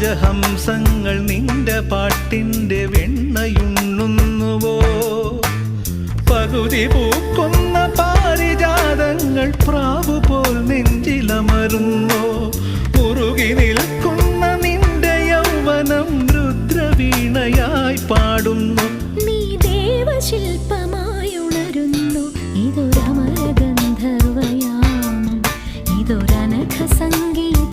രാജഹംസങ്ങൾ നിന്റെ പാട്ടിൻ്റെ വെണ്ണയുണ്ണുന്നുവോ? പകുതി പൂക്കുന്ന പാരിജാതങ്ങൾ പ്രാവുപോൽ നെഞ്ചിലമരുന്നോ? ഉറുകി നിൽക്കുന്ന നിന്റെ യൗവനം രുദ്രവീണയായി പാടുന്നു. നീ ദേവശില്പമായുണരുന്നു. ഇതൊരമരഗന്ധർവയാമം, ഇതൊരനഘ സംഗീതം.